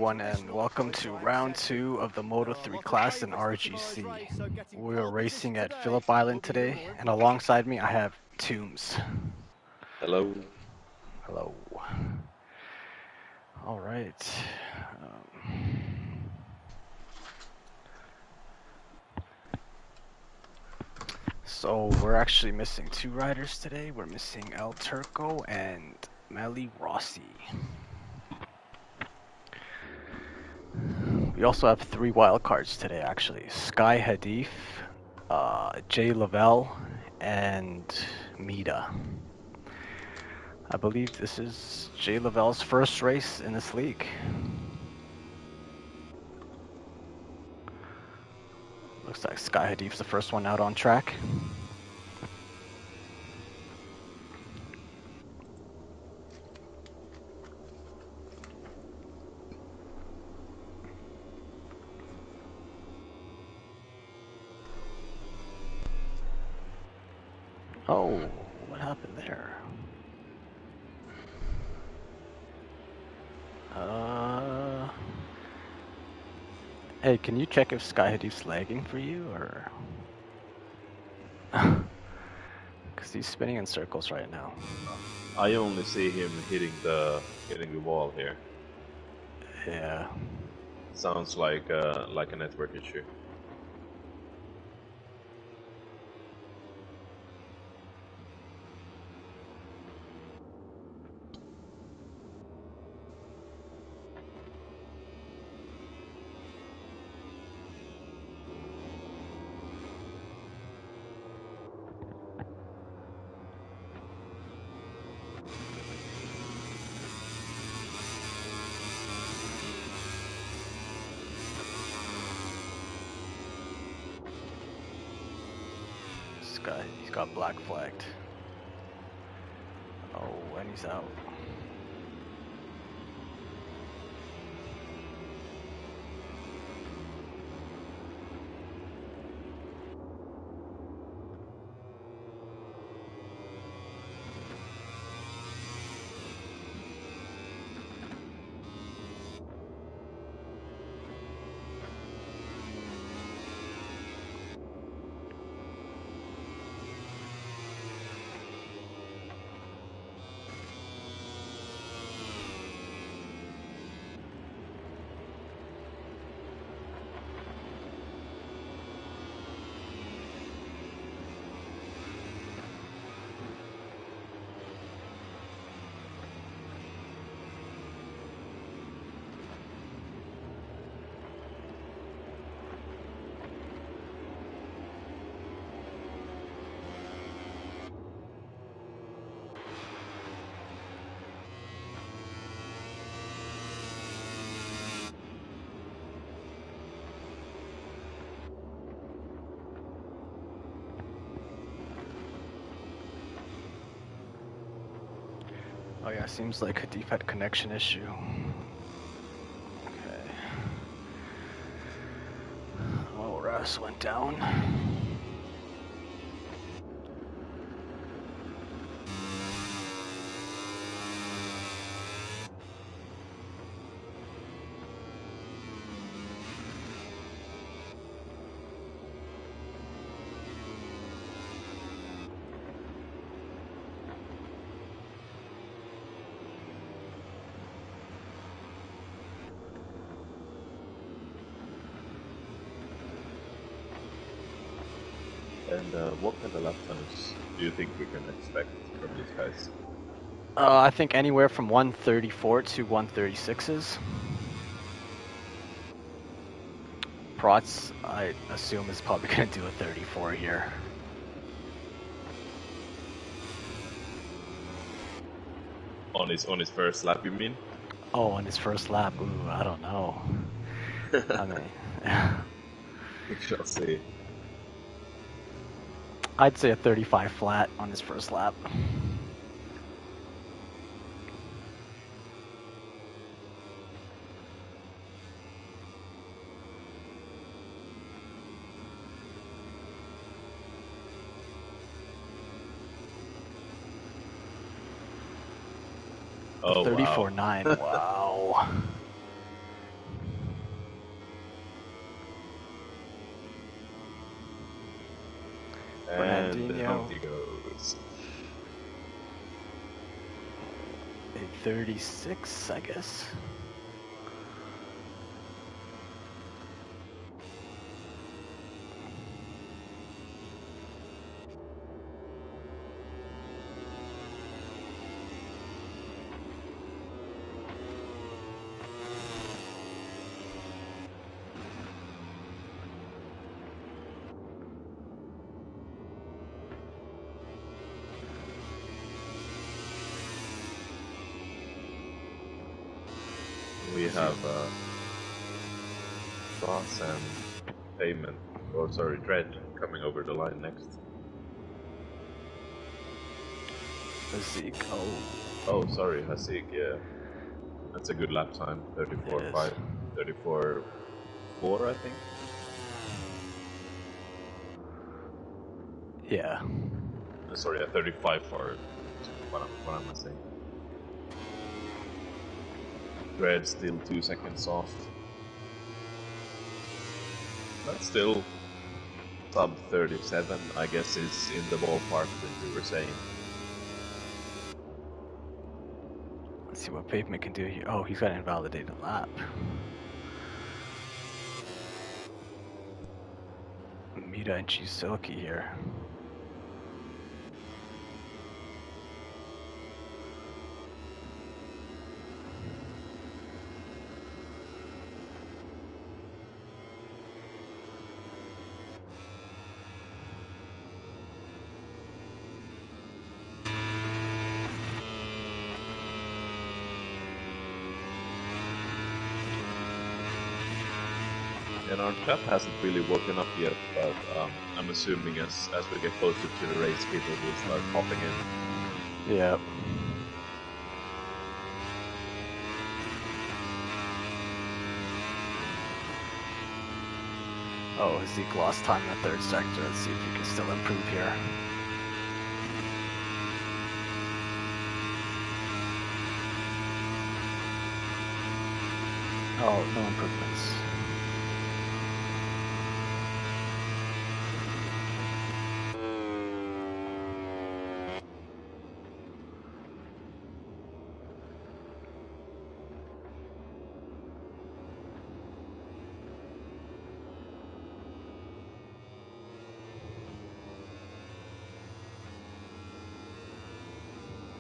everyone, and welcome to round 2 of the Moto3 class in RGC. We are racing at Phillip Island today, and alongside me I have Toombs. Hello. Hello. All right. So we're actually missing 2 riders today. We're missing El Turco and Meli Rossi. We also have 3 wildcards today, actually. Sky Hadif, Jay Lavelle, and Mida. I believe this is Jay Lavelle's first race in this league. Looks like Sky Hadif's the first one out on track. Oh, what happened there? Hey, can you check if Sky Hadif's lagging for you, or? Because he's spinning in circles right now. I only see him hitting the wall here. Yeah. Sounds like a network issue. He's got black flagged. Oh, and he's out. Oh yeah, seems like Hadif had connection issue. Okay. Oh, Russ went down. And what kind of lap times do you think we can expect from these guys? I think anywhere from 134 to 136s. Protz, I assume, is probably going to do a 34 here. On his first lap, you mean? Oh, on his first lap, ooh, I don't know. I mean, We shall see. I'd say a 35 flat on his first lap. Oh, 34.9, wow. And the Fernandinho, penalty goes. a 36, I guess. We have Ross and Payment, or sorry, Dredd coming over the line next. Zeke, oh. Oh, sorry, Hasik, yeah. That's a good lap time. 34.5, 34.4, I think. Yeah. Sorry, a 35 for what am I saying? Dredd still 2 seconds off. But still, sub 37, I guess, is in the ballpark that we were saying. Let's see what Pavement can do here. Oh, he's got an invalidated lap. Mita and Chisilki here. And our chat hasn't really woken up yet, but I'm assuming as we get closer to the race, people will start popping in. Yep. Oh, Zeke lost time in the third sector. Let's see if he can still improve here. Oh, no improvements.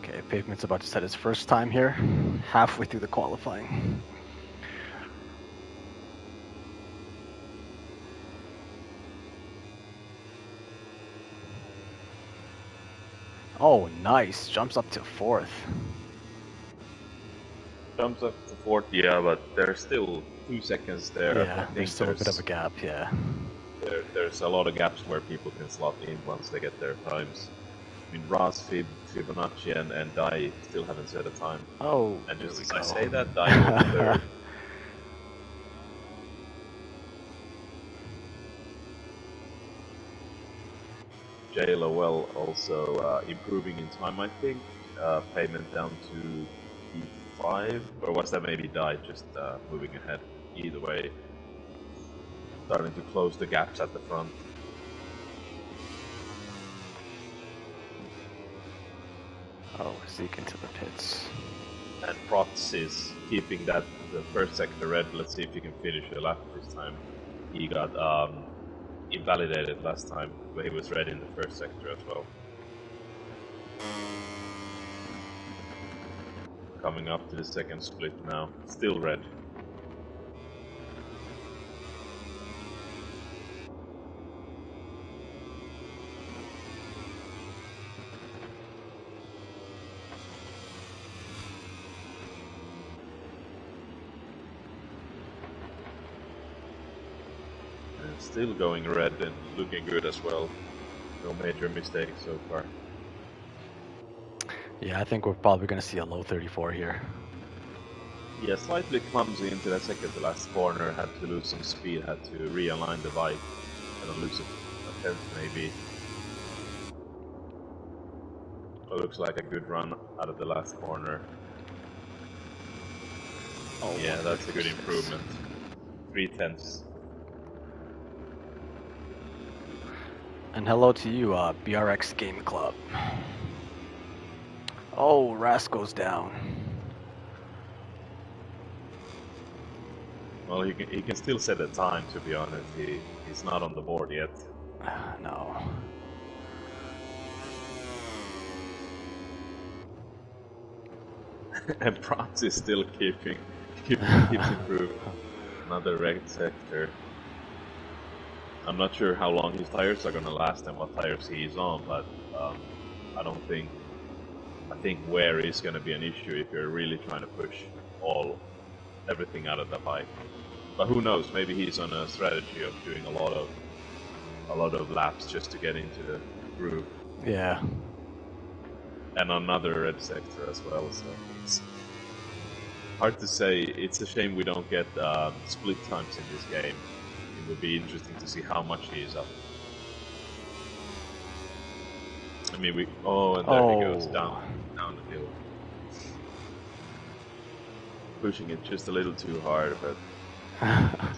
Okay, Pavement's about to set his first time here, halfway through the qualifying. Oh, nice. Jumps up to fourth. Jumps up to 40, yeah, but there's still 2 seconds there. Yeah, there's still a bit of a gap, yeah. There's a lot of gaps where people can slot in once they get their times. I mean, Raz, Fibonacci, and Dai still haven't set a time. Oh, And just there as we I go. say that, Dai got third. Jay Lowell also improving in time, I think. Payment down to P5, or was that maybe Dai just moving ahead? Either way, starting to close the gaps at the front. Oh, Zeke into the pits. And Protz is keeping that the first sector red. Let's see if he can finish the lap this time. He got invalidated last time, but he was red in the first sector as well. Coming up to the second split now, still red. And still going red and looking good as well. No major mistakes so far. Yeah, I think we're probably going to see a low 34 here. Yeah, slightly clumsy into that second to last corner, had to lose some speed, had to realign the bike, and lose a tenth maybe. It looks like a good run out of the last corner. Oh, Yeah, that's a good improvement. 3/10. And hello to you, BRX Game Club. Oh, Ras goes down. Well, he can still set a time, to be honest. He's not on the board yet. No. And Prats is still keeps improving. Another red sector. I'm not sure how long his tires are gonna last and what tires he's on, but I think wear is gonna be an issue if you're really trying to push everything out of the bike. But who knows? Maybe he's on a strategy of doing a lot of laps just to get into the groove. Yeah. And another red sector as well. So it's hard to say. It's a shame we don't get split times in this game. It would be interesting to see how much he is up. I mean, and there he goes down the hill, pushing it just a little too hard, but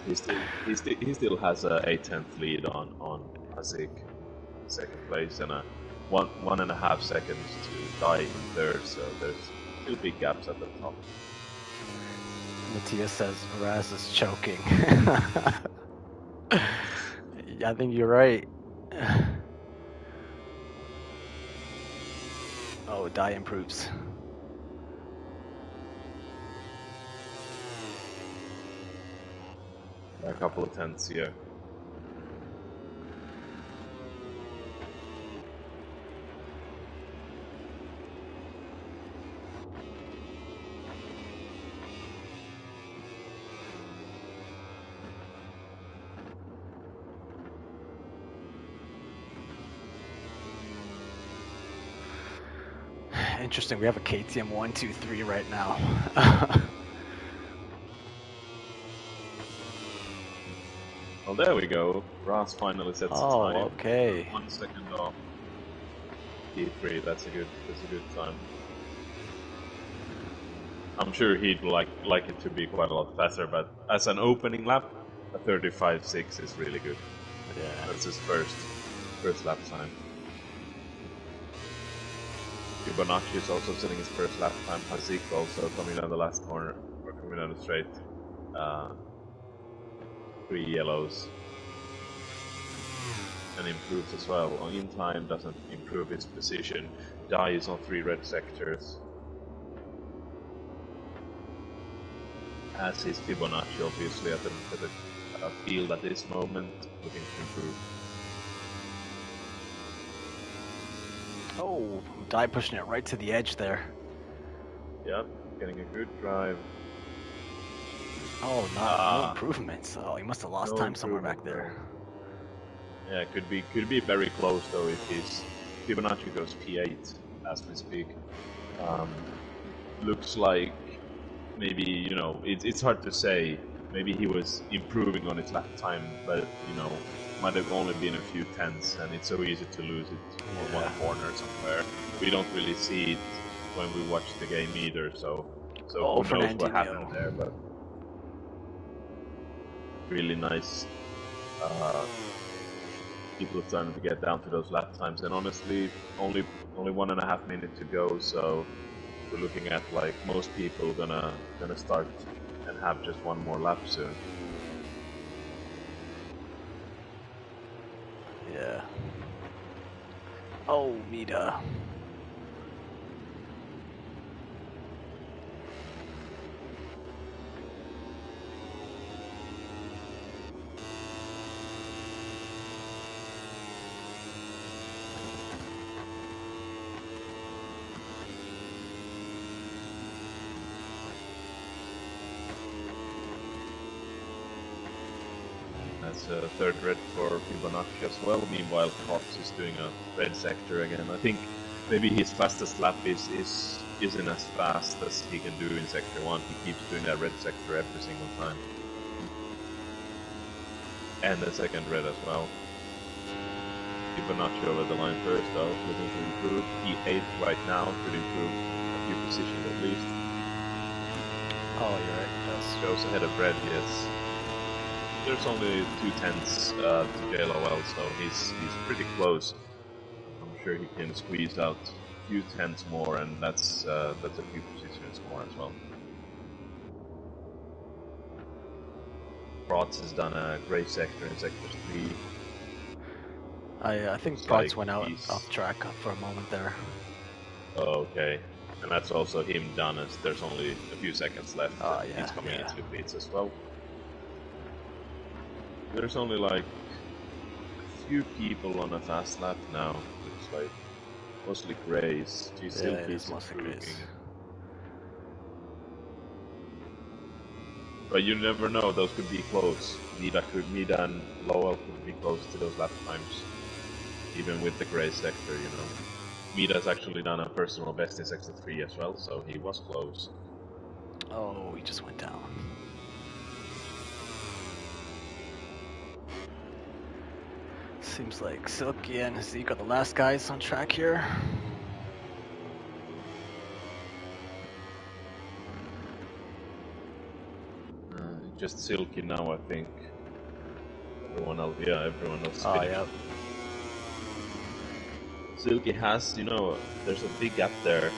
he still has a 8/10 lead on Hazik in second place and a 1.5 seconds to die in third. So there's still big gaps at the top. Matthias says Raz is choking. I think you're right. Oh, die improves. A couple of tenths here. Interesting, we have a KTM 1-2-3 right now. Well, there we go. Ross finally sets the time. Oh, okay. 1 second off. P3. That's a good time. I'm sure he'd like it to be quite a lot faster, but as an opening lap, a 35.6 is really good. Yeah. That's his first lap time. Fibonacci is also setting his first lap time. Hazik also coming down the last corner, or coming down the straight. 3 yellows. And improves as well. In time doesn't improve his position. Dies on 3 red sectors. As is Fibonacci, obviously, at the field at this moment, looking to improve. Oh, die pushing it right to the edge there. Yep, getting a good drive. Oh, no improvements. Oh, he must have lost time somewhere back there. Yeah, could be very close though if his Fibonacci goes P8 as we speak. Looks like maybe, it's hard to say. Maybe he was improving on his lap time, but might have only been a few tenths, and it's so easy to lose it on one corner somewhere. We don't really see it when we watch the game either, so who knows what happened there, but really nice. People are starting to get down to those lap times, and honestly, only 1.5 minutes to go, so we're looking at like most people gonna start and have just one more lap soon. Yeah. Oh, Mida. That's a third red for Fibonacci as well. Meanwhile, Cox is doing a red sector again. I think maybe his fastest lap isn't as fast as he can do in sector 1. He keeps doing that red sector every single time. And the second red as well. Fibonacci over the line first though, looking to improve. P8 right now could improve a few positions at least. Oh, you're right, yes. Goes ahead of red, yes. there's only 2 tenths to JLOL, so he's pretty close. I'm sure he can squeeze out a few tenths more, and that's a few positions more as well. Protz has done a great sector in sector 3. I think Protz went out off track for a moment there. Oh, okay. And that's also him done as there's only a few seconds left. Oh, and yeah, he's coming yeah. into pits as well. There's only like a few people on a fast lap now. Looks like mostly Grays. Yeah, Silky it is is mostly improving. Grays. But you never know, those could be close. Mida and Lowell could be close to those lap times. Even with the Gray sector, you know. Mida's actually done a personal best in sector 3 as well, so he was close. Oh, he just went down. Seems like Silky and Zeke are the last guys on track here. Just Silky now, I think. Everyone else Oh, finished. yep. Silky has, there's a big gap there.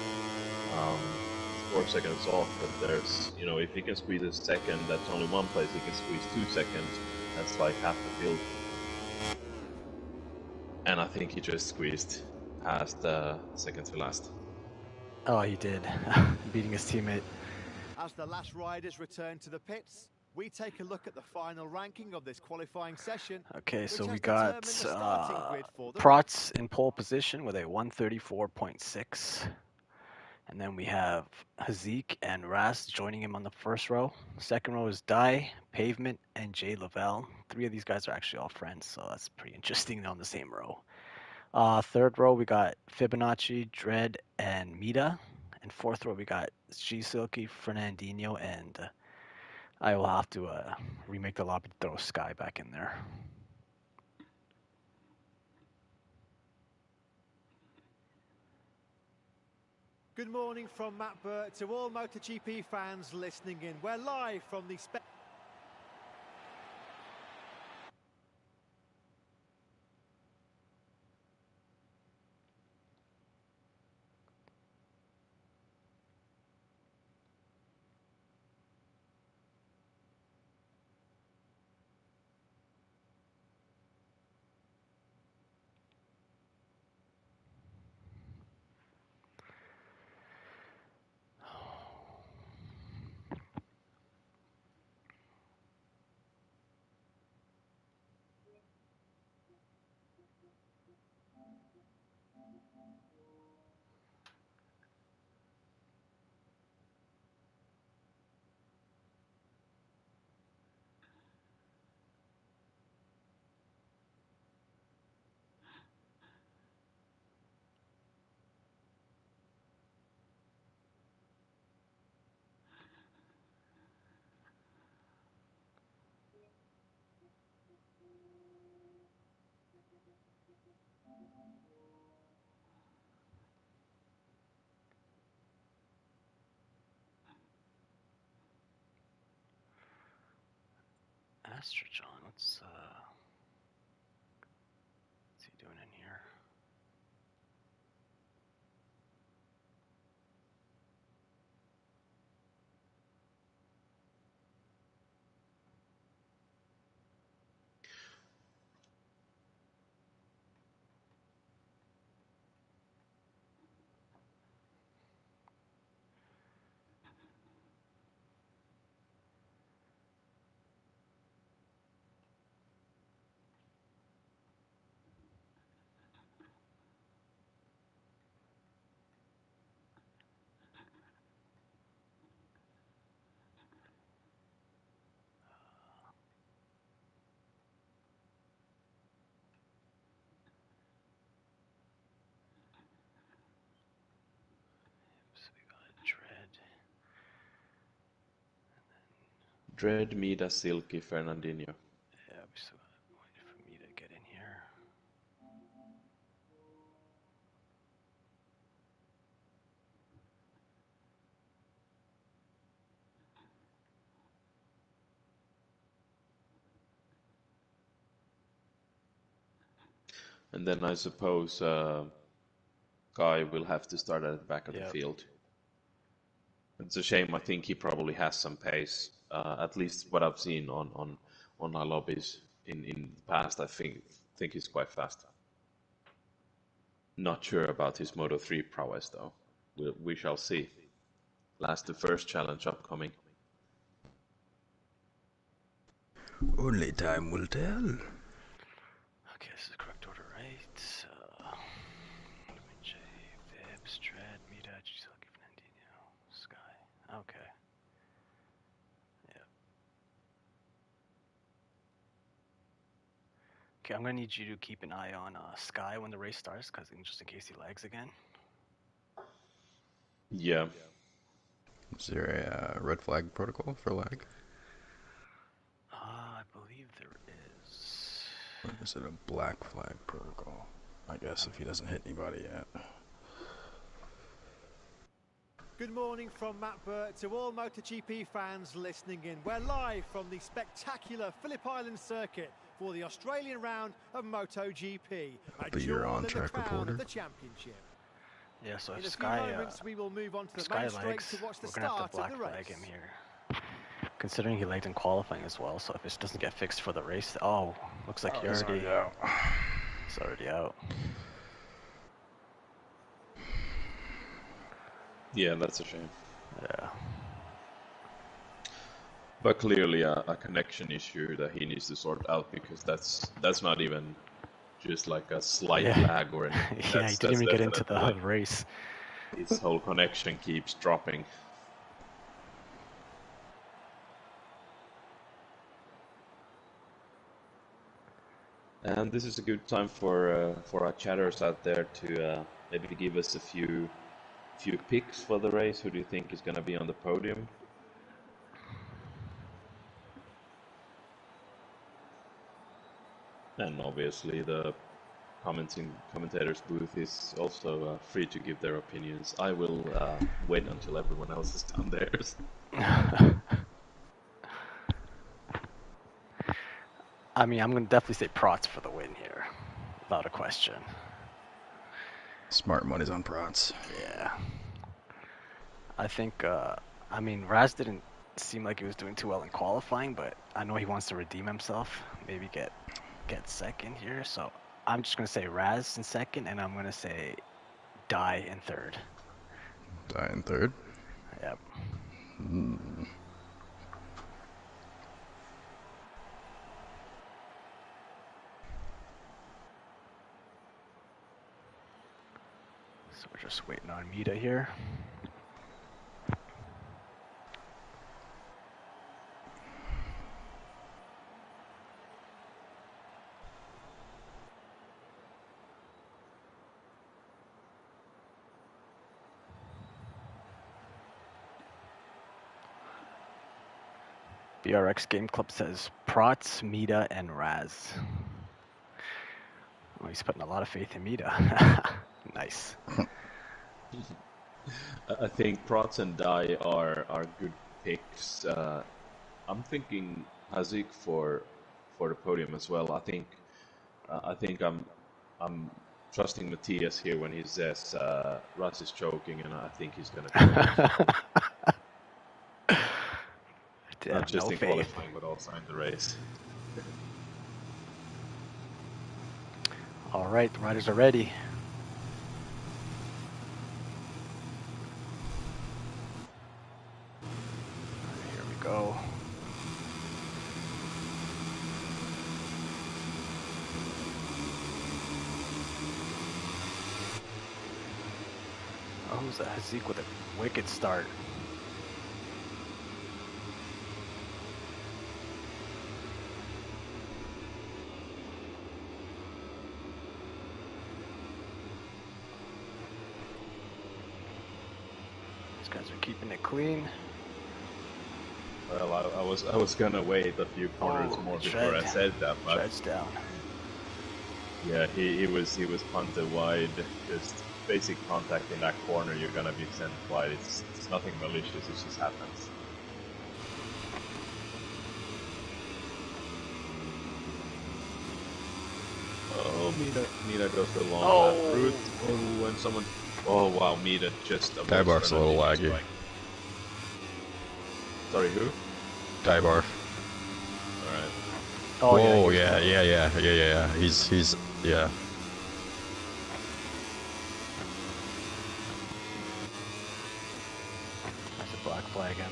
4 seconds off, but there's, if he can squeeze a second, that's only one place he can squeeze 2 seconds. That's like half the field. And I think he just squeezed past second to last. Oh, he did. Beating his teammate. As the last riders return to the pits, we take a look at the final ranking of this qualifying session. Okay, so we got Protz in pole position with a 134.6. And then we have Hazik and Ras joining him on the first row. Second row is Dai, Pavement, and Jay Lavelle. 3 of these guys are actually all friends, so that's pretty interesting on the same row. Third row, we got Fibonacci, Dread, and Mita. And fourth row, we got G Silky, Fernandinho, and I will have to remake the lobby to throw Sky back in there. Good morning from Matt Burt to all MotoGP fans listening in. We're live from the Astrojohn, what's he doing in here? So we got Dread. Dread, Mida, Silky, Fernandinho. Yeah, we still waiting for me to get in here. And then I suppose Guy will have to start at the back of the Yep. field. It's a shame. I think he probably has some pace. At least what I've seen on our lobbies in the past, I think he's quite fast. Not sure about his Moto3 prowess though. We shall see. Last the first challenge upcoming. Only time will tell. Okay, this is the correct order, right? J, Vibbs, Tread, Mita, Giselle, Fernandinho, Sky. Okay. Yeah. Okay, I'm gonna need you to keep an eye on Sky when the race starts, because just in case he lags again. Yeah. Is there a red flag protocol for lag? I believe there is. Or is it a black flag protocol? I guess if he doesn't hit anybody yet. Good morning from Matt Burt to all MotoGP fans listening in. We're live from the spectacular Phillip Island circuit for the Australian round of MotoGP. But you're on track reporter. Of the championship. Yeah, so if In a Sky, few moments, we will move on to the Sky main straight lags, to watch the we're gonna have start to black of the race. flag him here. Considering he lagged in qualifying as well, so if it doesn't get fixed for the race, oh, looks like He's already out. It's already out. Yeah, that's a shame. Yeah. But clearly a connection issue that he needs to sort out, because that's not even just like a slight lag or anything. Yeah, he didn't even get into the like, race. his whole connection keeps dropping. And this is a good time for our chatters out there to maybe give us a few picks for the race. Who do you think is going to be on the podium? And obviously the commentators booth is also free to give their opinions. I will wait until everyone else is done theirs. I mean, I'm going to definitely say Protz for the win here, without a question. Smart money's on Protz. Yeah. I think, I mean, Raz didn't seem like he was doing too well in qualifying, but I know he wants to redeem himself, maybe get second here, so I'm just going to say Raz in second, and I'm going to say Die in third. Die in third? Yep. So we're just waiting on Mita here. BRX Game Club says Protz, Mita, and Raz. Oh, he's putting a lot of faith in Mita. Nice. I think Protz and Dai are good picks. I'm thinking Hazik for the podium as well. I think I'm trusting Matthias here when he says Russ is choking, and I think he's gonna do it. Not just in qualifying, but also in the race. All right, the riders are ready. Here we go. Oh, who's that? Hazik with a wicked start. These guys are keeping it clean. Well, I was gonna wait a few corners more before I said that, but Tread's down. Yeah, he was punted wide. Just basic contact in that corner, you're gonna be sent wide. It's nothing malicious. It just happens. Oh Mida goes the long Oh. lap route. Oh, and someone. Oh wow, Mida just avoids Guy Barf's a little Fernandinho's laggy. bike. Sorry, who? Guy Barf. Alright. Oh Whoa, yeah. yeah. He's yeah. That's a black flag in.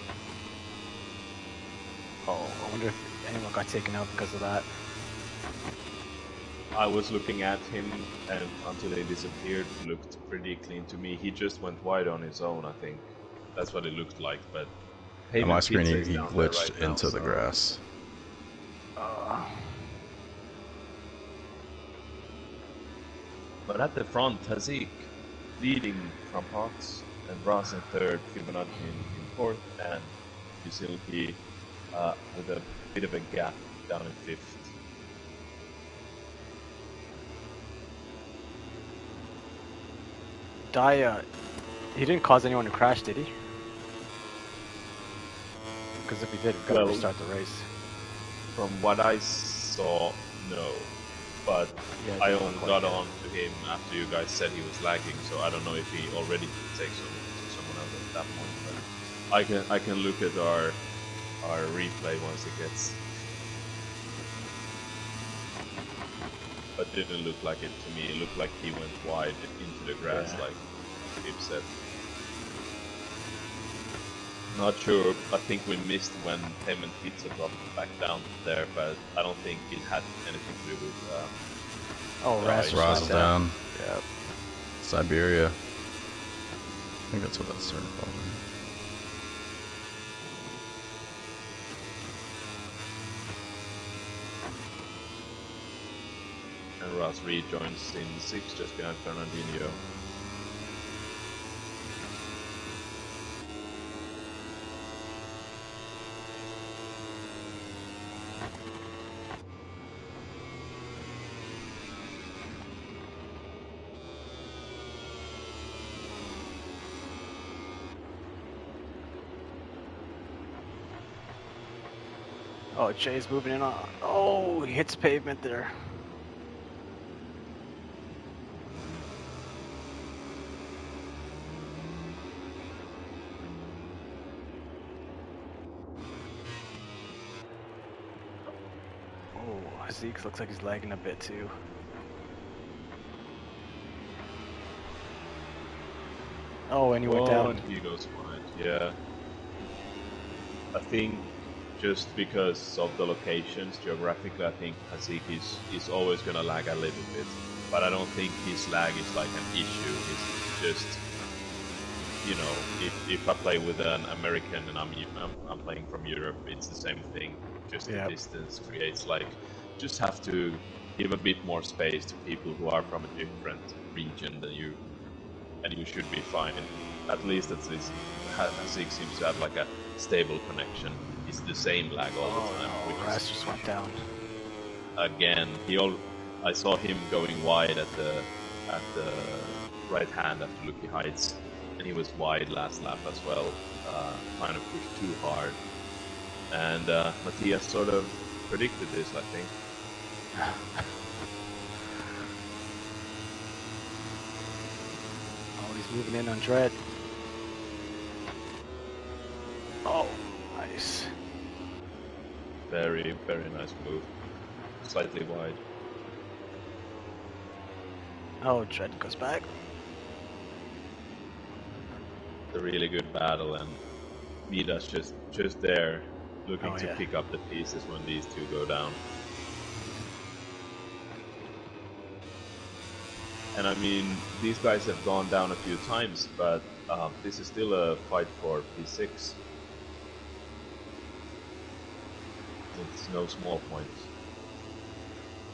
Oh, I wonder if anyone got taken out because of that. I was looking at him, and until he disappeared, looked pretty clean to me. He just went wide on his own, I think. That's what it looked like, but On my Payment screen, Pizza is he down there glitched right now, into the so- grass. But at the front, Hazik leading from Potts, and Ross in third, Fibonacci in fourth, and Yusilki with a bit of a gap down in fifth. Daya, he didn't cause anyone to crash, did he? Because if he did, we've got to Well- restart the race. From what I saw, no. But Yeah, it I didn't only look like got it. on to him after you guys said he was lagging, so I don't know if he already took someone else at that point. But I can look at our replay once it gets. But didn't look like it to me. It looked like he went wide into the grass, Yeah. like Pip said. Not sure. I think we missed when Payment Pizza dropped back down there, but I don't think it had anything to do with. Oh, Ras just Ross went is down. Yeah. Siberia. I think that's what that's turned called. And Ross rejoins in 6 just behind Fernandinho. Oh, Jay's moving in on. Oh, he hits pavement there. Oh, Zeke looks like he's lagging a bit too. Oh, and he went down. He goes wide, yeah. I think just because of the locations, geographically, I think Hazik is always gonna lag a little bit. But I don't think his lag is like an issue. It's just, you know, if I play with an American and I'm playing from Europe, it's the same thing. Just Yep. the distance creates like, just have to give a bit more space to people who are from a different region than you, and you should be fine. At least Hazik seems to have like a stable connection. It's the same lag all the time. Oh, which Ras is just went down. again, I saw him going wide at the right hand after Lucky Heights, and he was wide last lap as well, trying to push too hard. And Matthias sort of predicted this, I think. Oh, he's moving in on Dread. Oh, nice. Very, very nice move. Slightly wide. Oh, Dread goes back. It's a really good battle, and Mida's just there, looking Oh, to yeah. pick up the pieces when these two go down. And I mean, these guys have gone down a few times, but this is still a fight for P6. It's no small points.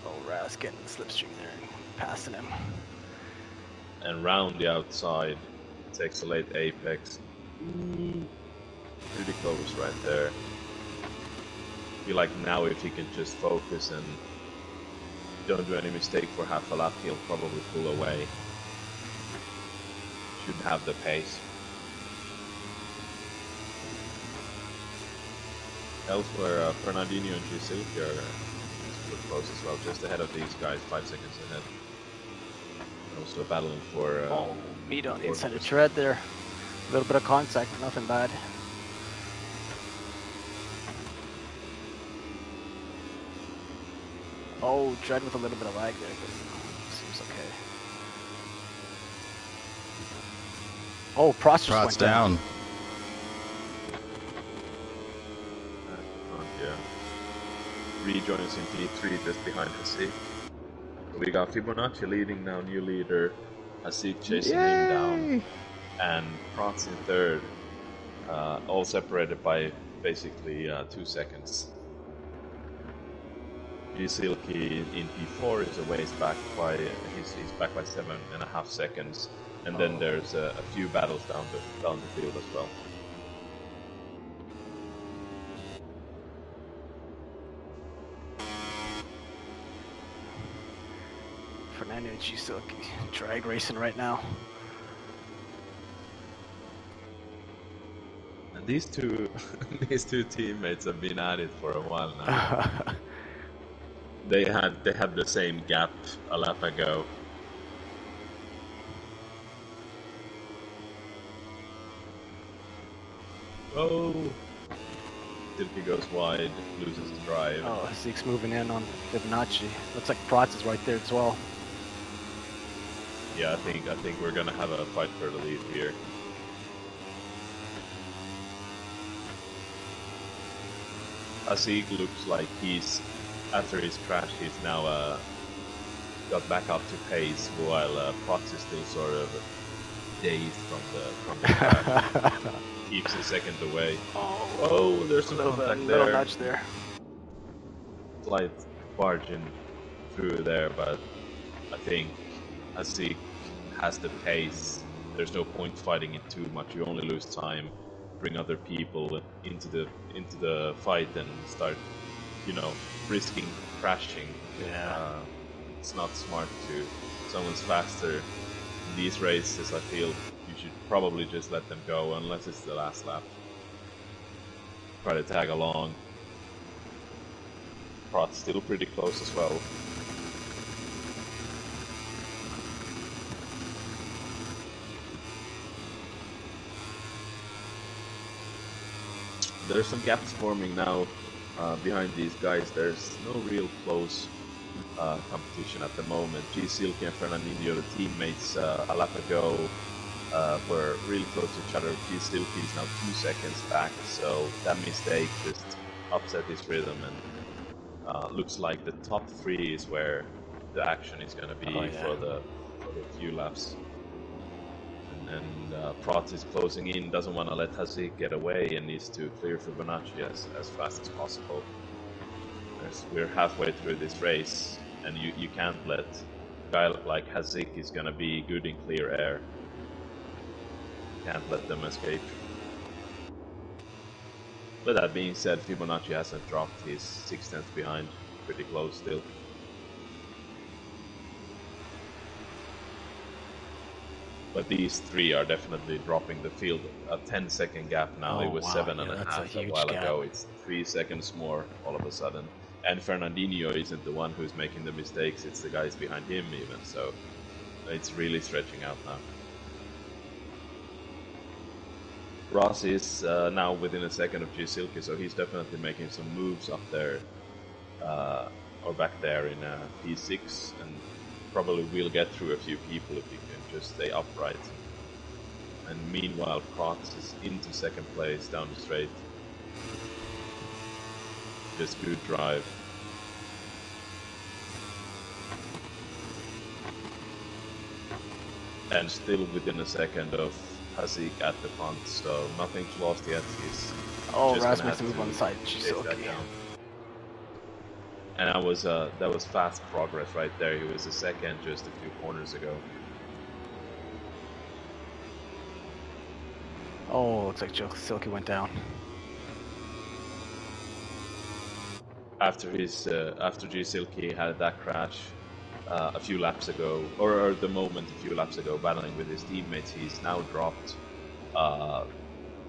Oh, Ras getting the slipstream there and passing him. And round the outside, takes a late apex. Pretty close right there. Feel like now if he can just focus and don't do any mistake for half a lap, he'll probably pull away. Should have the pace. Elsewhere, Fernandinho and Giuseppe are super close as well, just ahead of these guys, 5 seconds ahead. Also battling for. Oh, meet on the for inside of position. tread there. A little bit of contact, nothing bad. Oh, tread with a little bit of lag there, but seems okay. Oh, Prost just went down. Yeah. Rejoins in P3 just behind Hasik. We got Fibonacci leading now, new leader. Hasik chasing him down. And Prats in third. All separated by basically 2 seconds. Silky in P4 is a ways back by he's back by 7.5 seconds, and then there's a few battles down the field as well. Fernando and Silky drag racing right now. And these two teammates have been at it for a while now. They had the same gap a lap ago. Oh, Silky goes wide, loses the drive. Oh, Zeke's moving in on Fibonacci. Looks like Prats is right there as well. Yeah, I think we're gonna have a fight for the lead here. Hasik looks like after his crash, he's now got back up to pace, while Prats is still sort of dazed from the crash. Keeps a second away. Oh, there's some contact there. Little nudge there. Slight barging through there, but I think Hasik has the pace. There's no point fighting it too much. You only lose time. Bring other people into the fight and start, risking crashing. Yeah. It's not smart to. Someone's faster in these races. I feel you should probably just let them go unless it's the last lap. Try to tag along. Prot's still pretty close as well. There's some gaps forming now behind these guys. There's no real close competition at the moment. Silky and Fernandinho, the teammates a lap ago, were really close to each other. Silky is now 2 seconds back, so that mistake just upset his rhythm, and looks like the top 3 is where the action is going to be for the few laps. And Prot is closing in, doesn't want to let Hasik get away, and needs to clear Fibonacci as fast as possible. We're halfway through this race, and you can't let a guy like Hasik is going to be good in clear air. Can't let them escape. With that being said, Fibonacci hasn't dropped. He's 6/10 behind, pretty close still. But these 3 are definitely dropping the field. A 10-second gap now. It was 7.5 a while ago. It's 3 seconds more all of a sudden. And Fernandinho isn't the one who's making the mistakes. It's the guys behind him even. So it's really stretching out now. Ross is now within a second of Silky, so he's definitely making some moves up there, or back there in P6, and probably will get through a few people if he can just stay upright. And meanwhile, Protz is into second place down the straight. Just good drive. And still within a second of Hasik at the front, so nothing's lost yet. He's Raz makes a move on the side. Silky. And that was fast progress right there. He was a second just a few corners ago. Oh, looks like Silky went down. After Silky had that crash a few laps ago, or the moment a few laps ago, battling with his teammates, he's now dropped.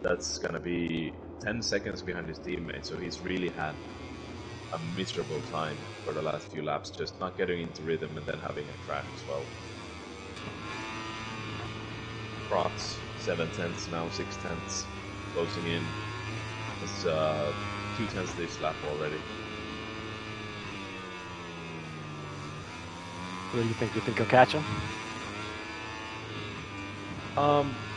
That's gonna be 10 seconds behind his teammates, so he's really had a miserable time for the last few laps, just not getting into rhythm and then having a crash as well. Prots 7/10 now, 6/10, closing in. It's 2/10 this lap already. What do you think? You think he'll catch him?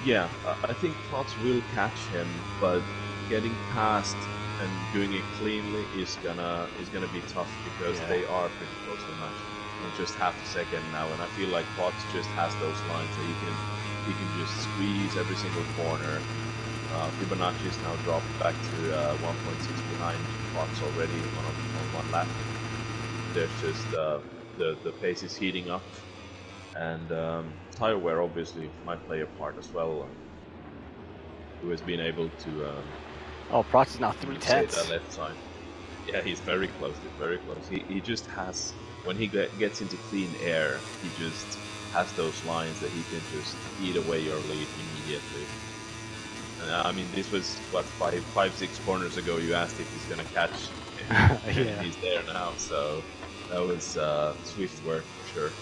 Yeah, I think Prots will catch him, but getting past and doing it cleanly is gonna be tough because they are pretty closely matched. Just half a second now, and I feel like Prots just has those lines that he can just squeeze every single corner. Fibonacci's now dropped back to 1.6 behind Prots already on one lap. There's just the pace is heating up. And tire wear obviously might play a part as well. Who has been able to Prots is now 3/10. that left side. Yeah, he's very close. Very close. He just has, when he gets into clean air, he just has those lines that he can just eat away your lead immediately. And, I mean, this was what 5-6 corners ago. You asked if he's gonna catch, and he's there now. So that was swift work for sure.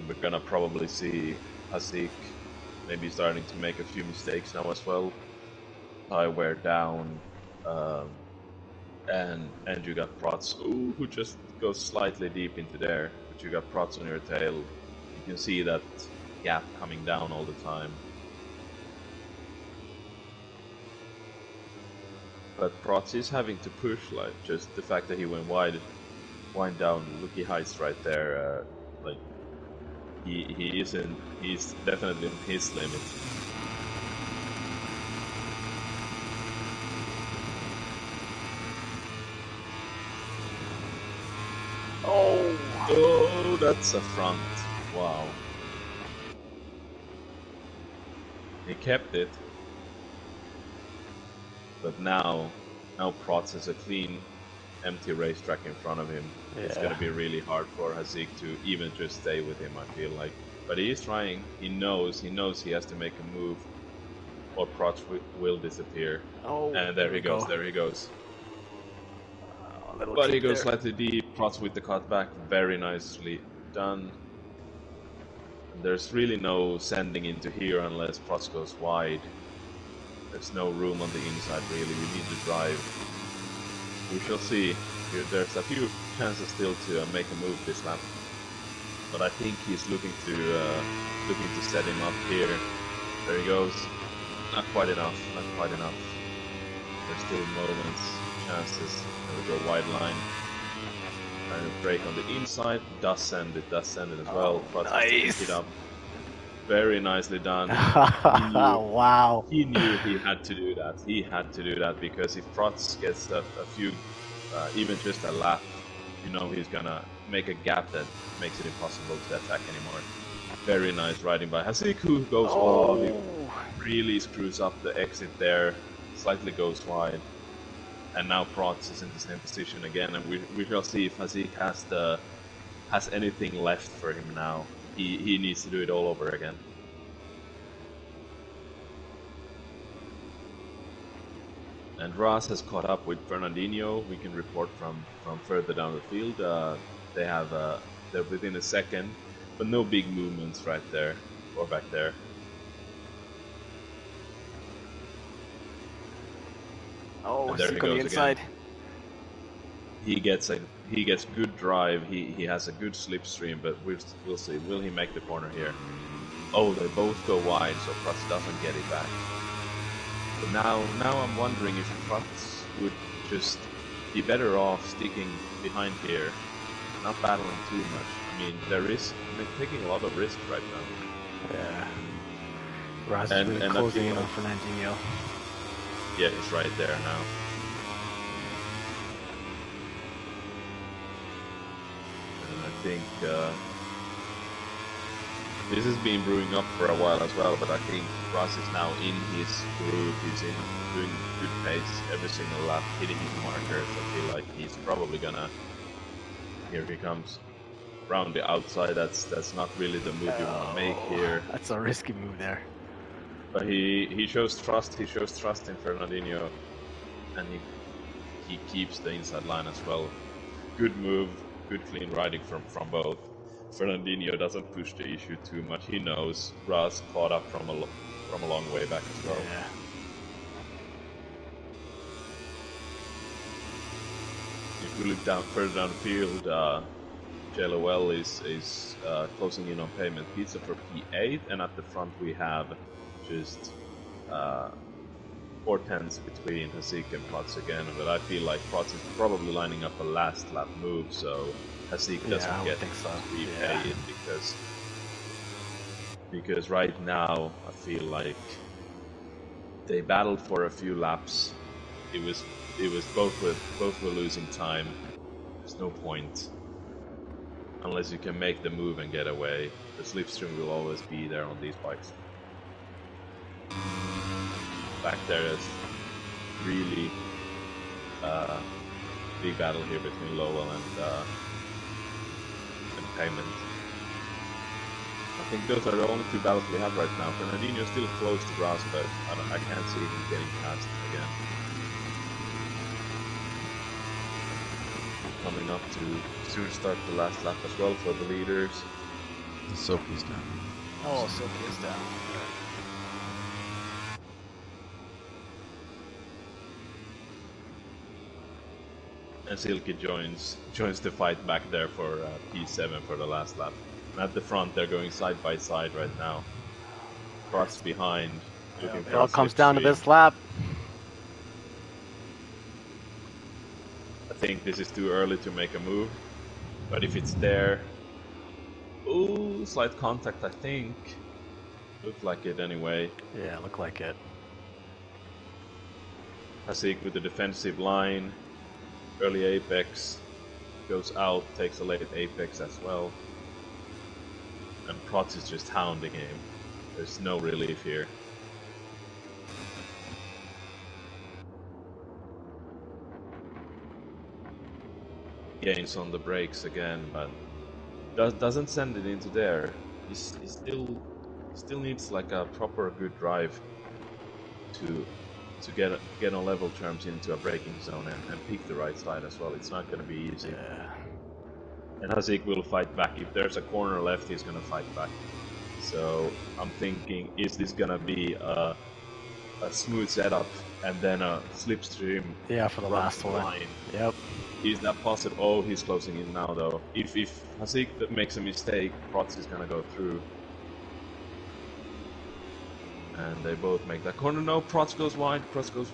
We're gonna probably see Hasik maybe starting to make a few mistakes now as well. Tire wear down, and you got Prots who just goes slightly deep into there, but you got Prots on your tail. You can see that gap coming down all the time. But Prots is having to push, like just the fact that he went wind down, Lucky Heights right there, like. He's definitely on his limit. Oh, that's a front. Wow. He kept it. But now Prots has a clean, empty racetrack in front of him. It's going to be really hard for Hasik to even just stay with him, I feel like. But he is trying. He knows he has to make a move, or Prots will disappear. And there he goes. There he goes. But he goes slightly deep. Prots with the cutback, very nicely done. There's really no sending into here unless Prots goes wide. There's no room on the inside really. You need to drive. We shall see. There's a few chances still to make a move this lap, but I think he's looking to set him up here. There he goes. Not quite enough. Not quite enough. There's still moments, chances. There we go, wide line. Trying to break on the inside. Does send it as well. Nice. Pick it up. Very nicely done. Wow. He knew he had to do that. He had to do that because if Prots gets a few, even just a lap, you know he's gonna make a gap that makes it impossible to attack anymore. Very nice riding by Hasik, who goes he really screws up the exit there, slightly goes wide, and now Prots is in the same position again, and we shall see if Hasik has anything left for him now. He needs to do it all over again. And Ras has caught up with Fernandinho. We can report from further down the field. They're within a second, but no big movements right there or back there. Oh, Hasik on the inside. Again. He gets good drive. He has a good slipstream, but we'll see. Will he make the corner here? Oh, they both go wide, so Prots doesn't get it back. But now I'm wondering if Prots would just be better off sticking behind here, not battling too much. I mean, they're taking a lot of risk right now. Yeah. Raz is really closing in on Fernandinho. Yeah, he's right there now. And I think This has been brewing up for a while as well, but I think Ross is now in his groove. He's doing good pace every single lap, hitting his markers. I feel like he's probably gonna. Here he comes. Round the outside, that's not really the move you want to make here. That's a risky move there. But he shows trust. He shows trust in Fernandinho, and he keeps the inside line as well. Good move, good clean riding from both. Fernandinho doesn't push the issue too much. He knows Ras caught up from a long way back as well. Yeah. If we look further down the field, JLOL is closing in on payment pizza for P8, and at the front we have just 4/10 between Hasik and Protz again. But I feel like Protz is probably lining up a last lap move, so Hasik doesn't get so. to repay it because right now I feel like they battled for a few laps. It was both were losing time. There's no point. Unless you can make the move and get away. The slipstream will always be there on these bikes. Back there is really big battle here between Lowell and Payment. I think those are the only two battles we have right now. Fernandinho still close to Ross, but I can't see him getting past again. Coming up to soon start the last lap as well for the leaders. Silky's down. Oh, Silky is down. And Silky joins the fight back there for P7 for the last lap. And at the front, they're going side by side right now. Cross behind. Yeah, it all comes down to this lap. I think this is too early to make a move, but if it's there, ooh, slight contact. I think looked like it anyway. Yeah, looked like it. Hasik with the defensive line, early apex, goes out, takes a late apex as well, and Protz is just hounding him. There's no relief here. Gains on the brakes again, but doesn't send it into there. He still needs like a proper good drive to get on level terms into a braking zone and pick the right side as well. It's not going to be easy. Yeah. And Hasik will fight back. If there's a corner left, he's going to fight back. So I'm thinking, is this going to be a smooth setup and then a slipstream? Yeah, for the last one. Line? Yep. Is that possible? Oh, he's closing in now though. If Hasik makes a mistake, Protz is going to go through. And they both make that corner. No, Protz goes wide.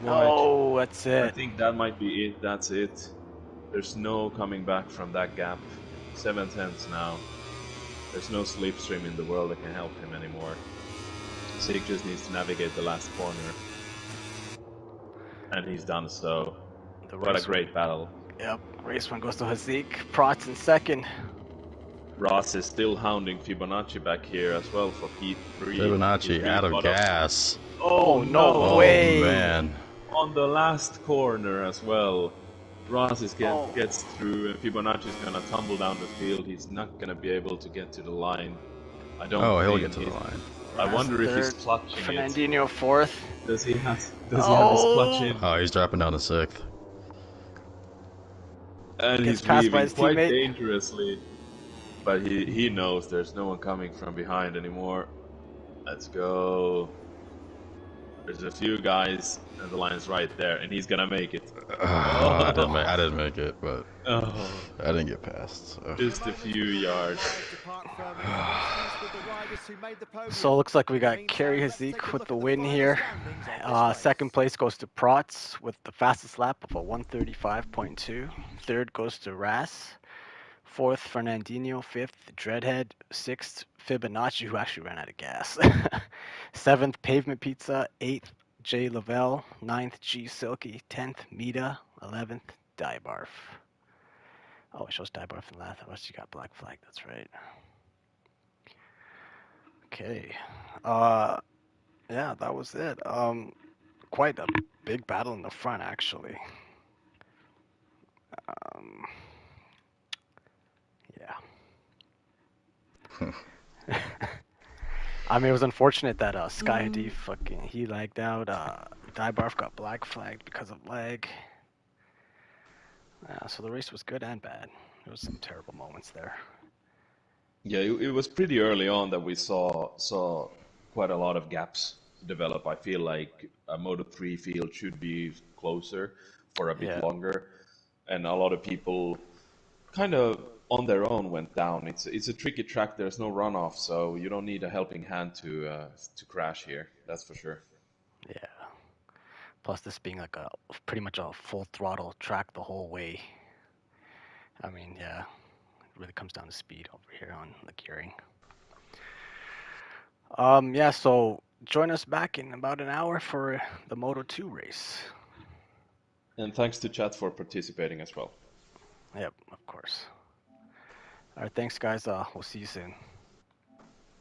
Oh, that's it. I think that might be it. That's it. There's no coming back from that gap. 7/10 now. There's no slipstream in the world that can help him anymore. Hasik just needs to navigate the last corner. And he's done so. What a great battle. Yep. Race one goes to Hasik. Protz in second. Ross is still hounding Fibonacci back here as well for P3. Fibonacci out of gas. Oh, no way! Oh, man. On the last corner as well. Ross gets through and Fibonacci is going to tumble down the field. He's not going to be able to get to the line. I don't Oh, he'll think get to the line. I wonder if he's clutching Fernandinho fourth. Does he have his clutch in? Oh, he's dropping down to 6th. And Gets he's passed by leaving his quite teammate. dangerously. But he knows there's no one coming from behind anymore. Let's go. There's a few guys, and the line's right there, and he's gonna make it. I didn't make it, but Oh, I didn't get past. So. just a few yards. So it looks like we got Kerry Hasik with the win here. Second place goes to Protz with the fastest lap of a 1:35.2. Third goes to Ras. Fourth, Fernandinho. Fifth, Dreadhead. Sixth, Fibonacci, who actually ran out of gas. Seventh, Pavement Pizza. Eighth, J Lavelle. Ninth, G Silky. 10th, Mita. 11th, Diebarf. Oh, it shows Diebarf in last. I you got Black Flag. That's right. Okay. Yeah, that was it. Quite a big battle in the front, actually. Um, yeah. I mean, it was unfortunate that Sky Hadid he lagged out. Dybarf got black flagged because of lag. So the race was good and bad. There was some terrible moments there. Yeah, it was pretty early on that we saw quite a lot of gaps develop. I feel like a Moto3 field should be closer for a bit Yeah. longer, and a lot of people kind of on their own went down. It's a tricky track. There's no runoff, so you don't need a helping hand to crash here. That's for sure. Yeah. Plus this being like a pretty much a full throttle track the whole way. I mean, yeah, it really comes down to speed over here on the gearing. Yeah, so join us back in about an hour for the Moto2 race. And thanks to chat for participating as well. Yep, of course. All right, thanks guys. We'll see you soon.